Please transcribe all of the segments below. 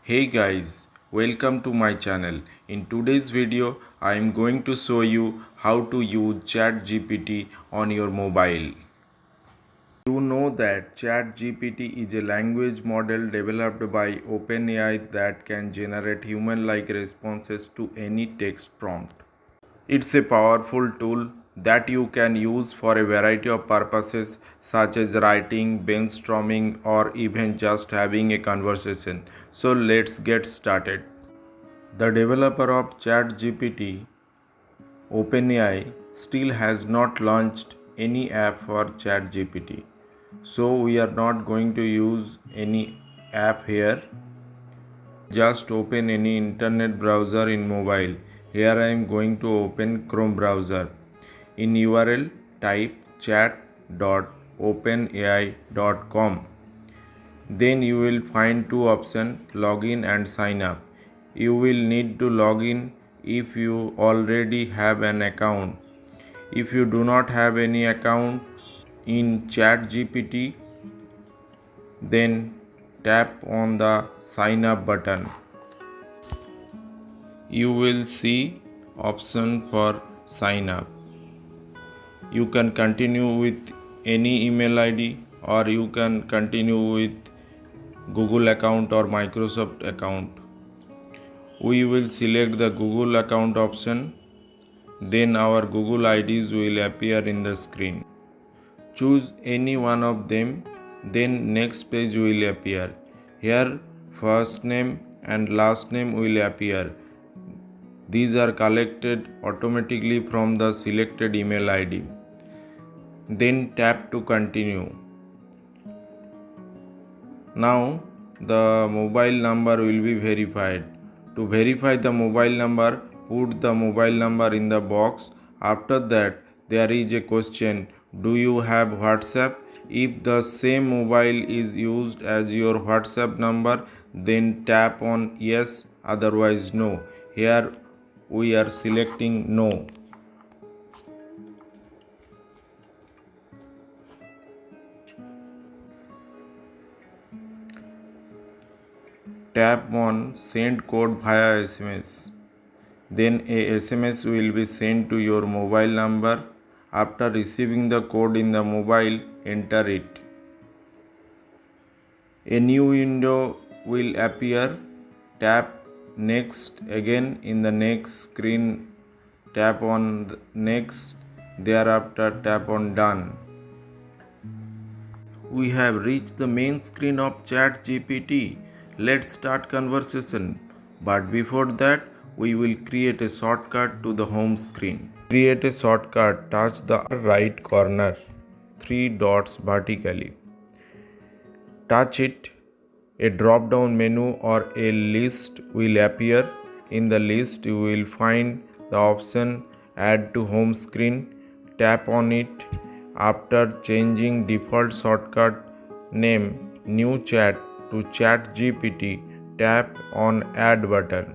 Hey guys, welcome to my channel. In today's video, I am going to show you how to use ChatGPT on your mobile. You know that ChatGPT is a language model developed by OpenAI that can generate human-like responses to any text prompt. It's a powerful tool that you can use for a variety of purposes such as writing, brainstorming, or even just having a conversation. So let's get started. The developer of ChatGPT, OpenAI, still has not launched any app for ChatGPT. So we are not going to use any app here. Just open any internet browser in mobile. Here I am going to open Chrome browser. In URL type chat.openai.com. Then you will find two options, login and sign up. You will need to log in if you already have an account. If you do not have any account in ChatGPT, then tap on the sign up button. You will see option for sign up. You can continue with any email ID or you can continue with Google account or Microsoft account. We will select the Google account option. Then our Google IDs will appear in the screen. Choose any one of them, then next page will appear. Here first name and last name will appear. These are collected automatically from the selected email ID. Then tap to continue. Now the mobile number will be verified. To verify the mobile number, put the mobile number in the box. After that, there is a question, do you have WhatsApp? If the same mobile is used as your WhatsApp number, then tap on yes, otherwise no. Here we are selecting no. Tap on send code via SMS. Then a SMS will be sent to your mobile number. After receiving the code in the mobile, enter it. A new window will appear. Tap next again in the next screen. Tap on next. Thereafter tap on done. We have reached the main screen of ChatGPT. Let's start conversation. But before that, we will create a shortcut to the home screen. Create a shortcut, touch the right corner, three dots vertically. Touch it, a drop down menu or a list will appear. In the list, you will find the option add to home screen. Tap on it. After changing default shortcut name new chat to ChatGPT, tap on add button.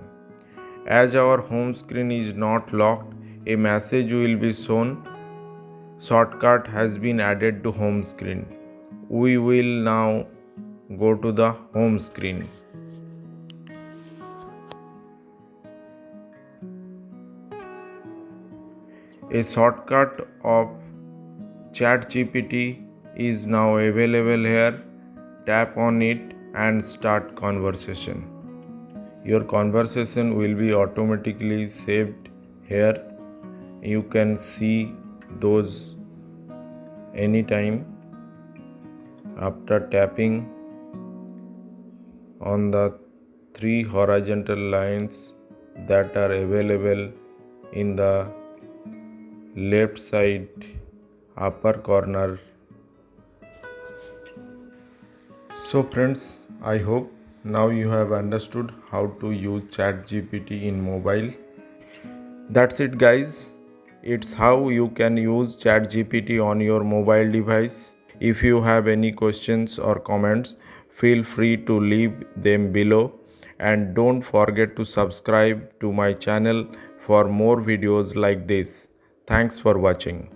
As our home screen is not locked, a message will be shown. Shortcut has been added to home screen. We will now go to the home screen. A shortcut of ChatGPT is now available here. Tap on it and start conversation. Your conversation will be automatically saved here. You can see those anytime after tapping on the three horizontal lines that are available in the left side upper corner. So friends, I hope now you have understood how to use ChatGPT in mobile. That's it guys. It's how you can use ChatGPT on your mobile device. If you have any questions or comments, feel free to leave them below and don't forget to subscribe to my channel for more videos like this. Thanks for watching.